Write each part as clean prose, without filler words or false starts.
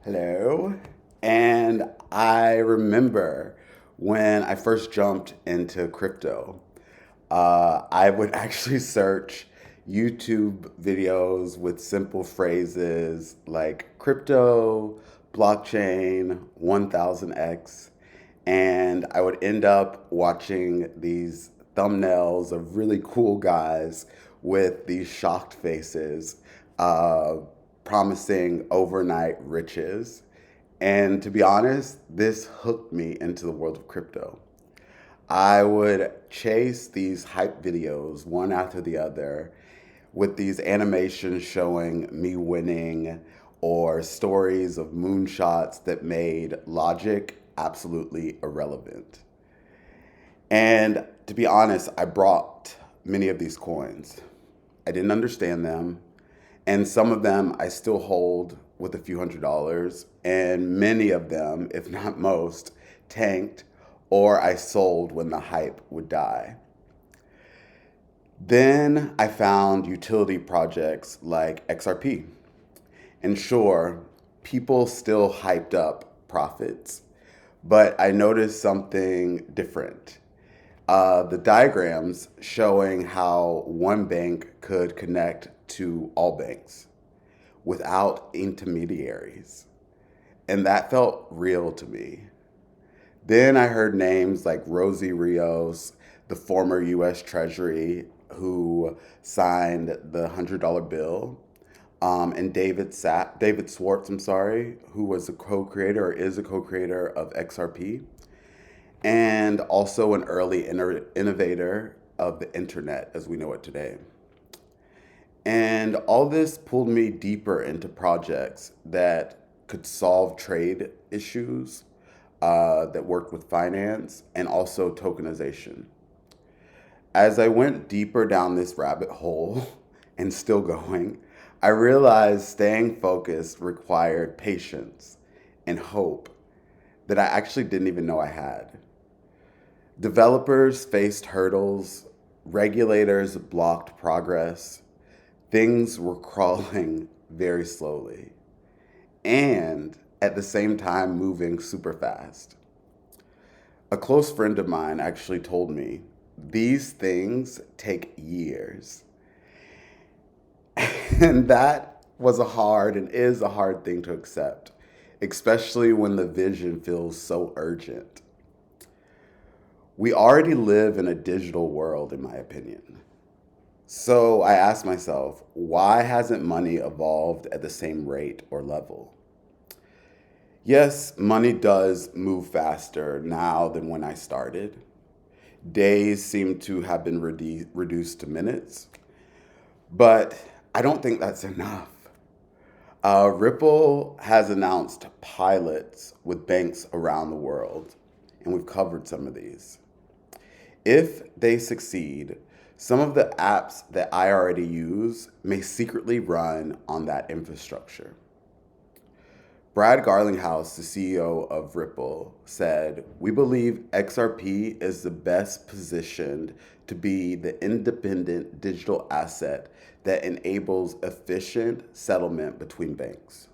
Hello. And I remember when I first jumped into crypto, I would actually search YouTube videos with simple phrases like crypto, blockchain, 1000x, and I would end up watching these thumbnails of really cool guys with these shocked faces, uh, promising overnight riches. And to be honest, this hooked me into the world of crypto. I would chase these hype videos one after the other with these animations showing me winning or stories of moonshots that made logic absolutely irrelevant. And to be honest, I brought many of these coins. I didn't understand them, and some of them I still hold with a few $100s, and many of them, if not most, tanked or I sold when the hype would die. Then I found utility projects like XRP. And sure, people still hyped up profits, but I noticed something different. The diagrams showing how one bank could connect to all banks without intermediaries. And that felt real to me. Then I heard names like Rosie Rios, the former US Treasury who signed the $100 bill, and David Swartz, who was a co-creator or is a co-creator of XRP, and also an early innovator of the internet as we know it today. And all this pulled me deeper into projects that could solve trade issues, that worked with finance and also tokenization. As I went deeper down this rabbit hole and still going, I realized staying focused required patience and hope that I actually didn't even know I had. Developers faced hurdles, regulators blocked progress, things were crawling very slowly, and at the same time moving super fast. A close friend of mine actually told me these things take years. And that was a hard and is a hard thing to accept, especially when the vision feels so urgent. We already live in a digital world, in my opinion. So I asked myself, why hasn't money evolved at the same rate or level? Yes, money does move faster now than when I started. Days seem to have been reduced to minutes, but I don't think that's enough. Ripple has announced pilots with banks around the world, and we've covered some of these. If they succeed, some of the apps that I already use may secretly run on that infrastructure. Brad Garlinghouse, the CEO of Ripple, said, "We believe XRP is the best positioned to be the independent digital asset that enables efficient settlement between banks."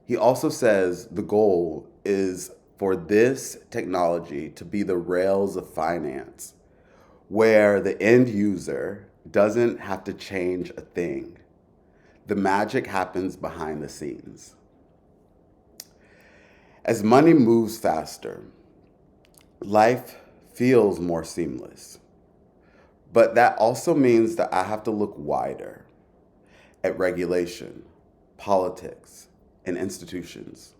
He also says the goal is for this technology to be the rails of finance, where the end user doesn't have to change a thing. The magic happens behind the scenes. As money moves faster, life feels more seamless. But that also means that I have to look wider at regulation, politics, and institutions.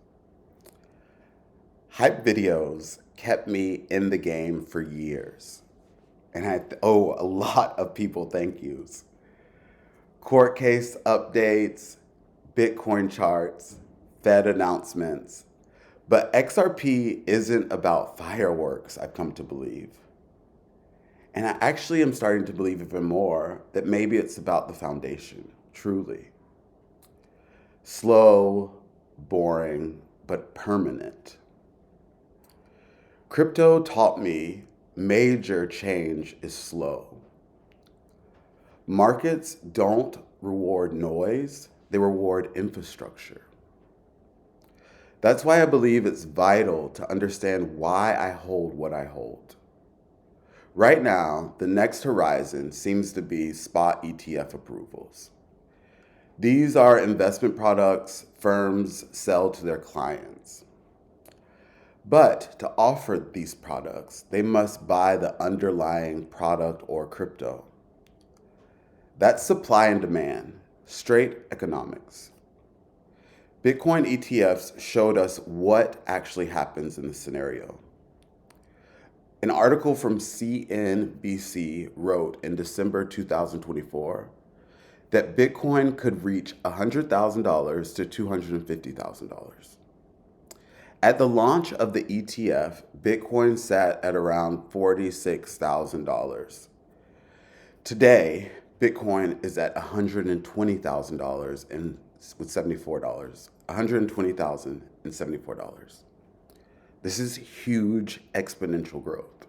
Hype videos kept me in the game for years, and I owe a lot of people thank yous. Court case updates, Bitcoin charts, Fed announcements. But XRP isn't about fireworks, I've come to believe. And I actually am starting to believe even more that maybe it's about the foundation, truly. Slow, boring, but permanent. Crypto taught me major change is slow. Markets don't reward noise, they reward infrastructure. That's why I believe it's vital to understand why I hold what I hold. Right now, the next horizon seems to be spot ETF approvals. These are investment products firms sell to their clients. But to offer these products, they must buy the underlying product or crypto. That's supply and demand, straight economics. Bitcoin ETFs showed us what actually happens in this scenario. An article from CNBC wrote in December 2024 that Bitcoin could reach $100,000 to $250,000. At the launch of the ETF, Bitcoin sat at around $46,000. Today, Bitcoin is at $120,000 and with $74. $120,074. This is huge exponential growth.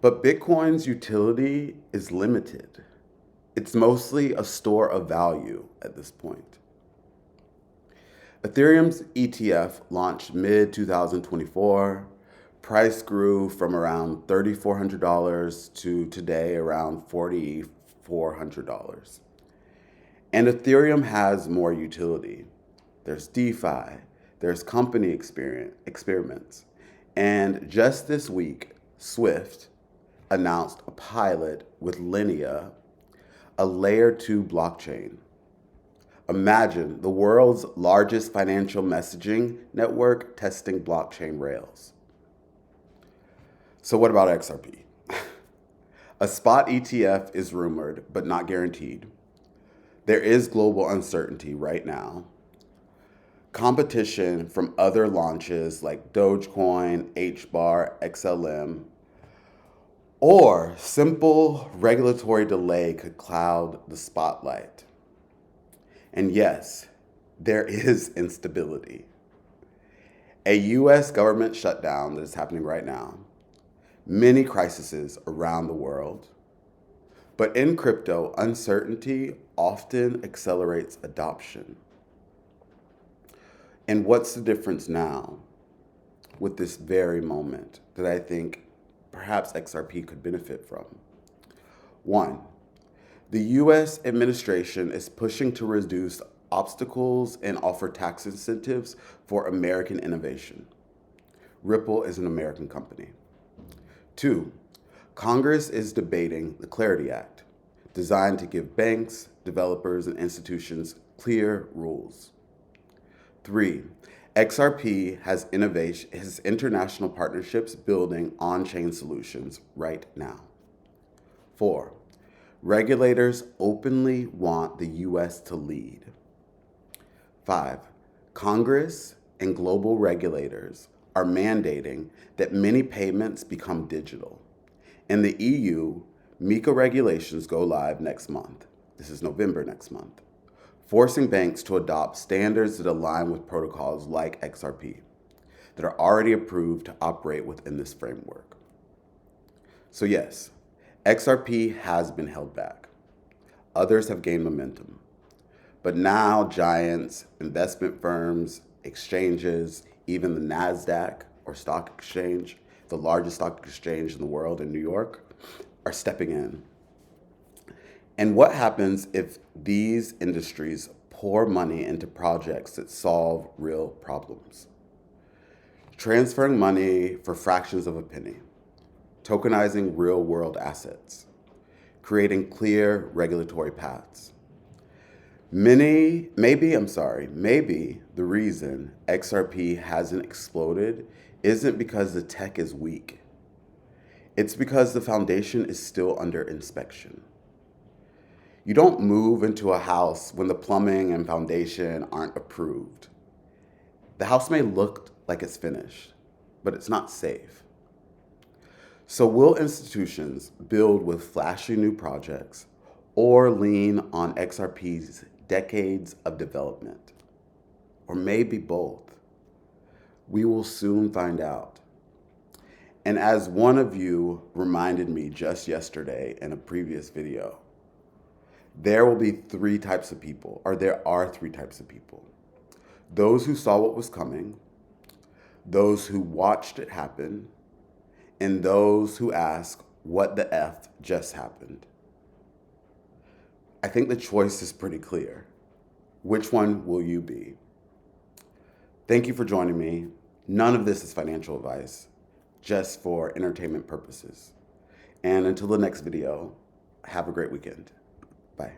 But Bitcoin's utility is limited. It's mostly a store of value at this point. Ethereum's ETF launched mid-2024. Price grew from around $3,400 to today around $4,400. And Ethereum has more utility. There's DeFi, there's company experiments. And just this week, Swift announced a pilot with Linea, a Layer-2 blockchain. Imagine the world's largest financial messaging network testing blockchain rails. So what about XRP? A spot ETF is rumored, but not guaranteed. There is global uncertainty right now. Competition from other launches like Dogecoin, HBAR, XLM, or simple regulatory delay could cloud the spotlight. And yes, there is instability. A US government shutdown that is happening right now, many crises around the world. But in crypto, uncertainty often accelerates adoption. And what's the difference now with this very moment that I think perhaps XRP could benefit from? One, the US administration is pushing to reduce obstacles and offer tax incentives for American innovation. Ripple is an American company. Two, Congress is debating the Clarity Act, designed to give banks, developers, and institutions clear rules. Three, XRP has international partnerships building on-chain solutions right now. Four, regulators openly want the US to lead. Five, Congress and global regulators are mandating that many payments become digital. In the EU, MiCA regulations go live next month. This is November next month, forcing banks to adopt standards that align with protocols like XRP that are already approved to operate within this framework. So yes, XRP has been held back. Others have gained momentum. But now giants, investment firms, exchanges, even the NASDAQ or stock exchange, the largest stock exchange in the world in New York, are stepping in. And what happens if these industries pour money into projects that solve real problems? Transferring money for fractions of a penny, tokenizing real-world assets, creating clear regulatory paths. Maybe the reason XRP hasn't exploded isn't because the tech is weak. It's because the foundation is still under inspection. You don't move into a house when the plumbing and foundation aren't approved. The house may look like it's finished, but it's not safe. So will institutions build with flashy new projects or lean on XRP's decades of development? Or maybe both? We will soon find out. And as one of you reminded me just yesterday in a previous video, there are three types of people. those who saw what was coming, those who watched it happen, and those who ask, what the F just happened? I think the choice is pretty clear. Which one will you be? Thank you for joining me. None of this is financial advice, just for entertainment purposes. And until the next video, have a great weekend. Bye.